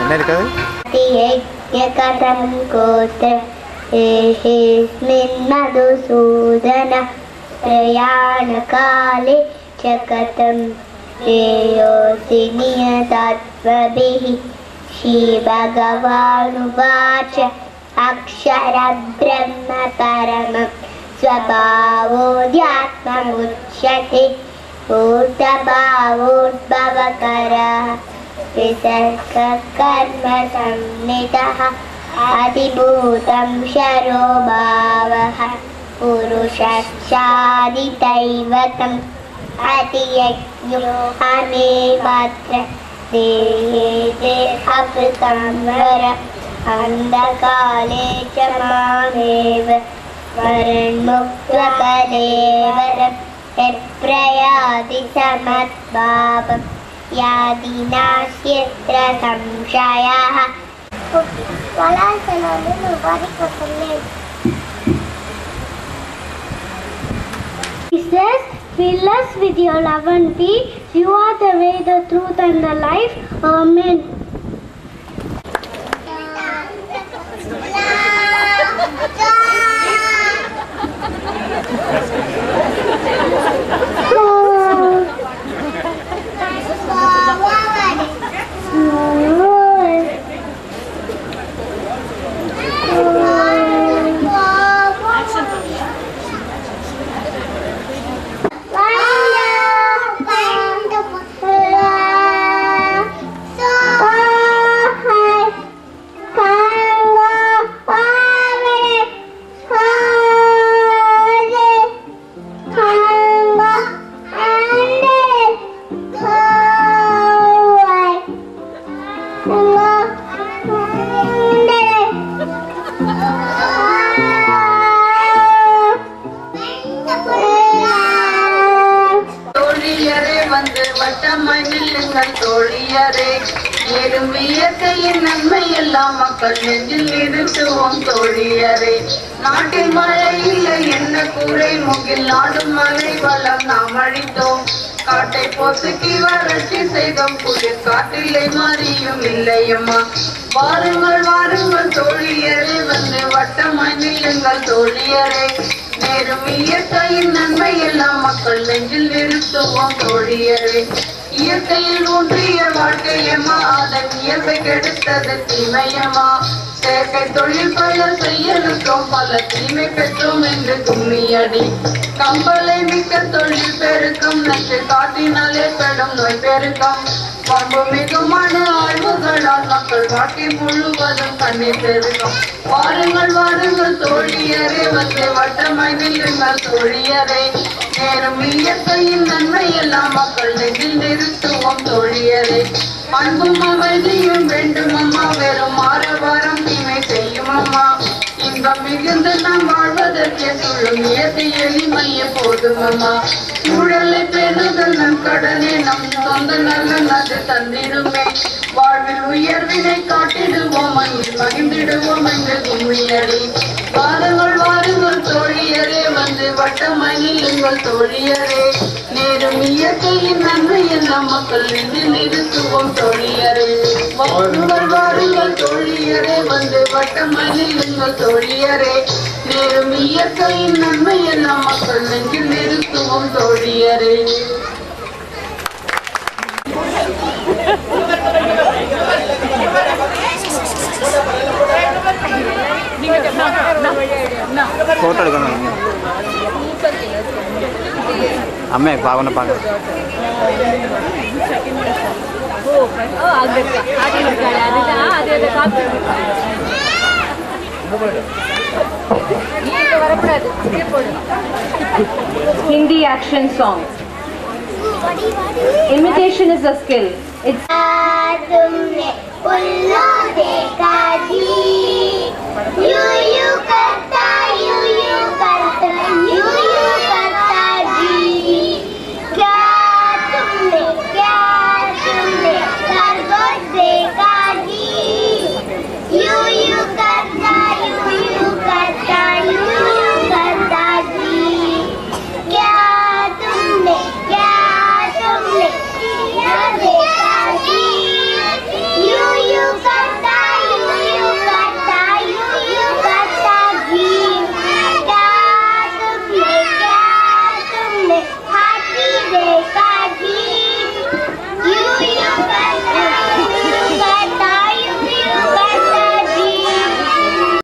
என்ன இருக்காது கதம் கோத்திர மதுசூதன பிரயாண காலே கதம் श्रेयोऽसि नियतात्वभिः श्रीभगवानुवाच अक्षरब्रह्म परमं स्वभावोऽध्यात्ममुच्यते भूतभावोद्भवकरः विसर्गकर्मसंनिधः अधिभूतं शरो भावः पुरुषश्चादिदैवतम् अतियज्ञो हमे मात्र देहे अपसंवर अन्धकाले च मामेव वरन्मुक्त्वकलेवरं यत्प्रयाति समद्भावं यादि नास्यत्र संशयः He says, fill us with your love and peace. You are the way, the truth and the life. Amen. மக்கள் நெஞ்சில் நிறுத்துவோம் தோழியரே. நாட்டில் மழை இல்லை என்ன கூரை முகில் நாடும் மழை வளம் நாம் அழித்தோம். காட்டை பொசுக்கி வறட்சி செய்தோம் குளிர் காட்டிலே மாறியும் இல்லையம்மா. வாருங்கள் வாருங்கள் தோழியரே வந்து வட்டமாய் நில்லுங்கள் தோழியரே. நேரும் இயற்கையின் நன்மை எல்லாம் மக்கள் நெஞ்சில் நிறுத்துவோம் தோழியரே. இயற்கையில் ஒன்றிய வாழ்க்கையம்மா அதன் இயல்பை கெடுத்தது தீமையம்மா. செயற்கை தொழில் பல செய்யலுக்கும் பல தீமை பெற்றோம் என்று கும்மியடி. கம்பளை மிக்க தொழில் பெருக்கம் நன்று காட்டினாலே பெடும் நோய் பெருக்கம். பண்பு மிகுமான ஆய்வுகளால் மக்கள் வாழ்க்கை முழுவதும் கண்ணீர் பெருக்கம். வாருங்கள் வாருங்கள் தோழியரே வந்து வட்டமாய் நில்லுங்கள் தோழியரே. நேரும் இயற்கையின் நன்மை எல்லாம் மக்கள் நெஞ்சில் நிறுத்துவோம் தோழியரே. அன்பும் அமைதியும் வேண்டும் அம்மா வெறும் ஆரவாரம் தீமை செய்யும் அம்மா. இன்பம் மிகுந்து நாம் வாழ்வதற்கே சொல்லும் இயற்கை எளிமைய போதும் அம்மா. சூழலை பெறுதல் நம் கடனே நம் சொந்த நல்ல அது தந்திடுமே. வாழ்வில் உயர்வினை காட்டிடுவோம் அங்கு மகிழ்ந்திடுவோம் என்று கும்மியடி. வாருங்கள் வாருங்கள் தோழியரே வந்து வட்டமாய் நில்லுங்கள் தோழியரே. நேரும் இயற்கையின் நன்மை எல்லாம் மக்கள் நெஞ்சில் நிறுத்துவோம் தோழியரே. வாருங்கள் வாருங்கள் தோழியரே வந்து வட்டமாய் நில்லுங்கள் தோழியரே. நேரும் இயற்கையின் நன்மை எல்லாம் மக்கள் நெஞ்சில் நிறுத்துவோம் தோழியரே. ఫోటో అడగను అమ్మాయి బాగున్నా బాగా Hindi action song. Imitation is a skill. It's तुमने उल्लू देखा जी, यूं यूं कर